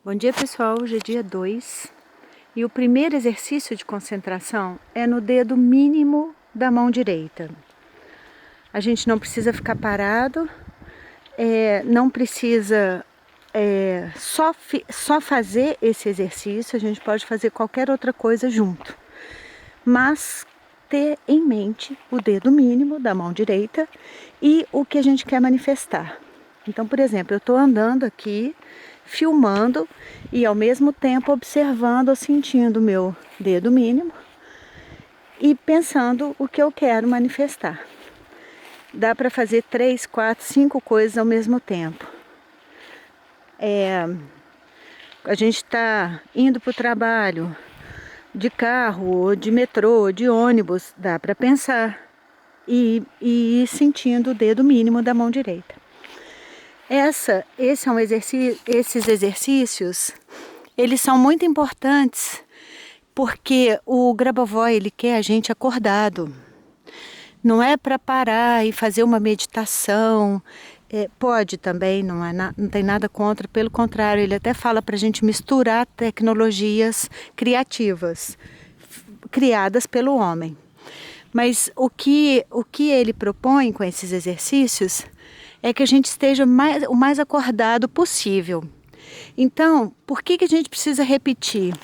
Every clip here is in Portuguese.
Bom dia, pessoal. Hoje é dia 2 e o primeiro exercício de concentração é no dedo mínimo da mão direita. A gente não precisa ficar parado, não precisa só fazer esse exercício, a gente pode fazer qualquer outra coisa junto, mas ter em mente o dedo mínimo da mão direita e o que a gente quer manifestar. Então, por exemplo, eu estou andando aqui, filmando e ao mesmo tempo observando ou sentindo o meu dedo mínimo e pensando o que eu quero manifestar. Dá para fazer 3, 4, 5 coisas ao mesmo tempo. A gente está indo para o trabalho de carro, ou de metrô, ou de ônibus, dá para pensar e ir sentindo o dedo mínimo da mão direita. Esses exercícios, eles são muito importantes porque o Grabovoi, ele quer a gente acordado. Não é para parar e fazer uma meditação, pode também, não tem nada contra, pelo contrário, ele até fala para a gente misturar tecnologias criativas, criadas pelo homem. Mas o que ele propõe com esses exercícios é que a gente esteja o mais acordado possível. Então, por que a gente precisa repetir?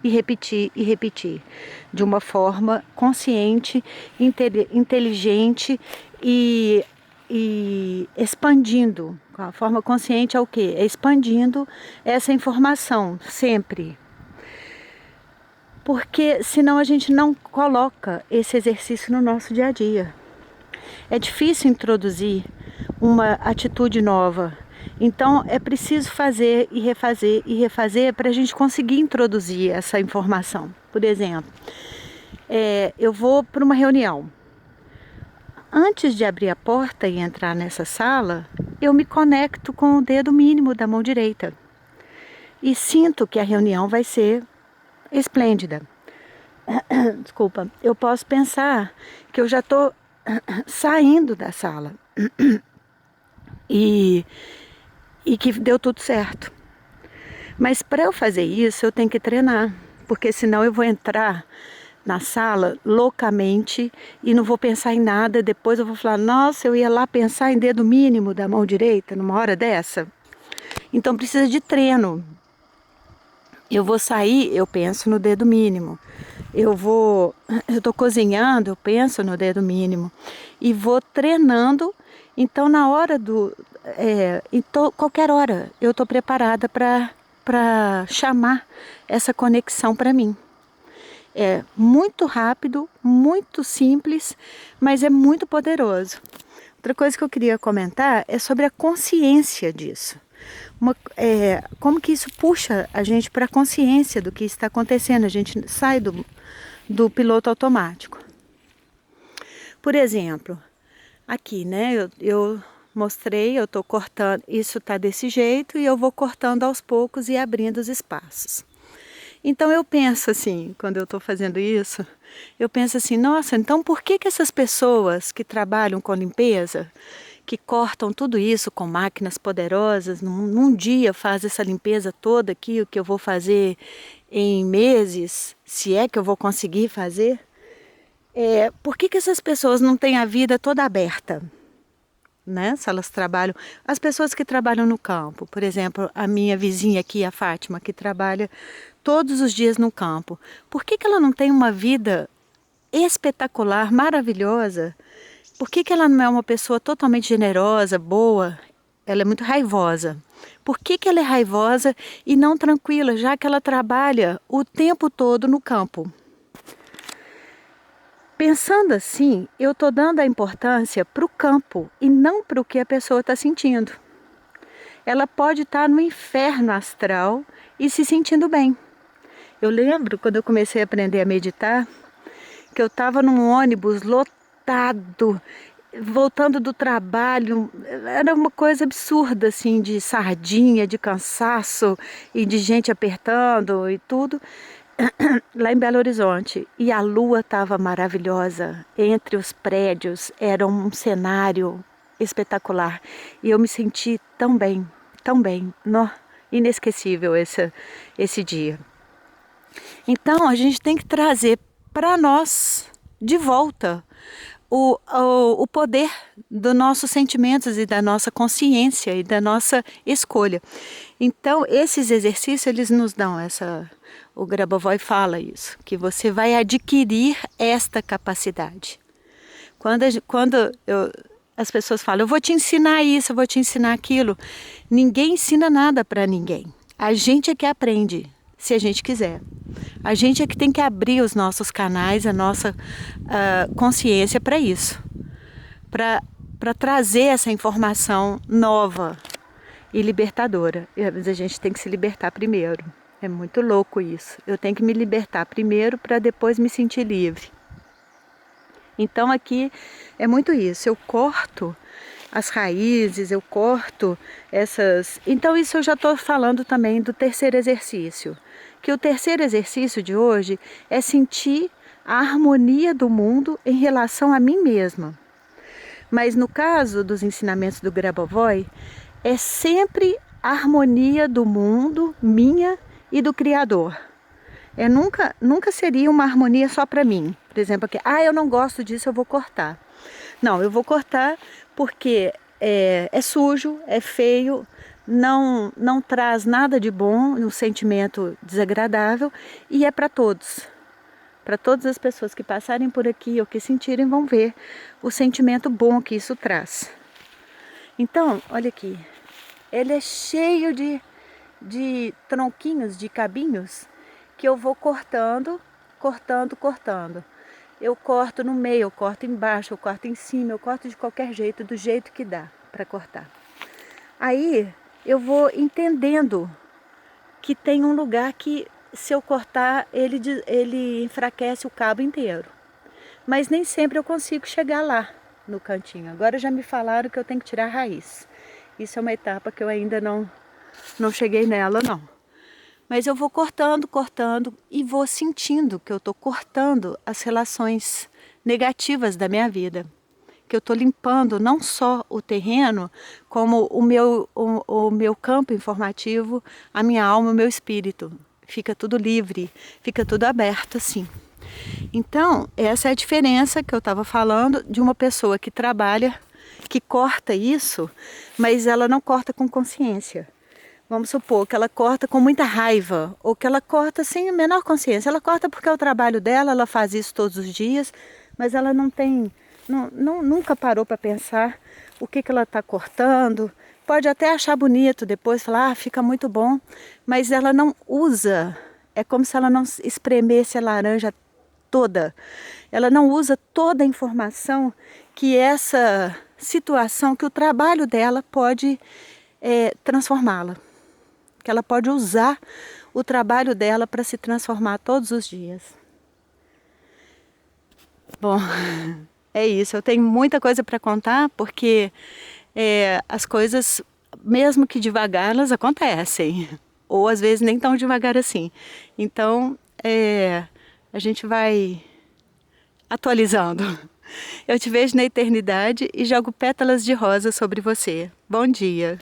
E repetir e repetir, de uma forma consciente, inteligente e expandindo. A forma consciente é o quê? É expandindo essa informação sempre. Porque senão a gente não coloca esse exercício no nosso dia a dia. É difícil introduzir uma atitude nova. Então é preciso fazer e refazer para a gente conseguir introduzir essa informação. Por exemplo, eu vou para uma reunião. Antes de abrir a porta e entrar nessa sala, eu me conecto com o dedo mínimo da mão direita. E sinto que a reunião vai ser esplêndida. Desculpa, eu posso pensar que eu já estou saindo da sala e que deu tudo certo. Mas para eu fazer isso, eu tenho que treinar, porque senão eu vou entrar na sala loucamente e não vou pensar em nada. Depois eu vou falar, nossa, eu ia lá pensar em dedo mínimo da mão direita numa hora dessa. Então precisa de treino. Eu vou sair, eu penso no dedo mínimo. Eu estou cozinhando, eu penso no dedo mínimo. E vou treinando, então na hora qualquer hora, eu estou preparada para chamar essa conexão para mim. É muito rápido, muito simples, mas é muito poderoso. Outra coisa que eu queria comentar é sobre a consciência disso. Como que isso puxa a gente para a consciência do que está acontecendo, a gente sai do piloto automático. Por exemplo, aqui, né, eu mostrei, eu estou cortando, isso está desse jeito e eu vou cortando aos poucos e abrindo os espaços. Então eu penso assim, quando eu estou fazendo isso, eu penso assim, nossa, então por que essas pessoas que trabalham com limpeza, que cortam tudo isso com máquinas poderosas, num dia faz essa limpeza toda aqui, o que eu vou fazer em meses, se é que eu vou conseguir fazer, por que essas pessoas não têm a vida toda aberta? Né? Se elas trabalham, as pessoas que trabalham no campo, por exemplo, a minha vizinha aqui, a Fátima, que trabalha todos os dias no campo, por que ela não tem uma vida espetacular, maravilhosa? Por que ela não é uma pessoa totalmente generosa, boa? Ela é muito raivosa. Por que ela é raivosa e não tranquila, já que ela trabalha o tempo todo no campo? Pensando assim, eu estou dando a importância para o campo e não para o que a pessoa está sentindo. Ela pode estar no inferno astral e se sentindo bem. Eu lembro quando eu comecei a aprender a meditar, que eu estava num ônibus lotado, voltando do trabalho, era uma coisa absurda assim, de sardinha, de cansaço e de gente apertando e tudo. Lá em Belo Horizonte, e a lua estava maravilhosa, entre os prédios, era um cenário espetacular, e eu me senti tão bem, inesquecível esse dia. Então a gente tem que trazer para nós de volta o poder dos nossos sentimentos e da nossa consciência e da nossa escolha. Então esses exercícios eles nos dão o Grabovoi fala isso, que você vai adquirir esta capacidade. As pessoas falam, eu vou te ensinar isso, eu vou te ensinar aquilo. Ninguém ensina nada para ninguém. A gente é que aprende, se a gente quiser. A gente é que tem que abrir os nossos canais, a nossa consciência para isso. Para trazer essa informação nova e libertadora. Mas a gente tem que se libertar primeiro. É muito louco isso. Eu tenho que me libertar primeiro para depois me sentir livre. Então aqui é muito isso, eu corto as raízes, eu corto essas... Então isso eu já estou falando também do terceiro exercício. Que o terceiro exercício de hoje é sentir a harmonia do mundo em relação a mim mesma. Mas no caso dos ensinamentos do Grabovoi, é sempre a harmonia do mundo, minha e do Criador. Nunca seria uma harmonia só para mim. Por exemplo, aqui, eu não gosto disso, eu vou cortar. Não, eu vou cortar porque é sujo, é feio, não traz nada de bom, um sentimento desagradável e é para todos. Para todas as pessoas que passarem por aqui ou que sentirem vão ver o sentimento bom que isso traz. Então, olha aqui, ele é cheio de tronquinhos, de cabinhos, que eu vou cortando. Eu corto no meio, eu corto embaixo, eu corto em cima, eu corto de qualquer jeito, do jeito que dá para cortar. Aí eu vou entendendo que tem um lugar que se eu cortar ele enfraquece o cabo inteiro. Mas nem sempre eu consigo chegar lá no cantinho. Agora já me falaram que eu tenho que tirar a raiz. Isso é uma etapa que eu ainda não cheguei nela não. Mas eu vou cortando e vou sentindo que eu estou cortando as relações negativas da minha vida. Que eu estou limpando não só o terreno, como o meu campo informativo, a minha alma, o meu espírito. Fica tudo livre, fica tudo aberto assim. Então, essa é a diferença que eu estava falando de uma pessoa que trabalha, que corta isso, mas ela não corta com consciência. Vamos supor que ela corta com muita raiva, ou que ela corta sem a menor consciência. Ela corta porque é o trabalho dela, ela faz isso todos os dias, mas ela nunca parou para pensar o que ela está cortando. Pode até achar bonito depois, falar, fica muito bom, mas ela não usa. É como se ela não espremesse a laranja toda. Ela não usa toda a informação que essa situação, que o trabalho dela pode transformá-la. Que ela pode usar o trabalho dela para se transformar todos os dias. Bom, é isso. Eu tenho muita coisa para contar, porque as coisas, mesmo que devagar, elas acontecem. Ou às vezes nem tão devagar assim. Então, a gente vai atualizando. Eu te vejo na eternidade e jogo pétalas de rosa sobre você. Bom dia.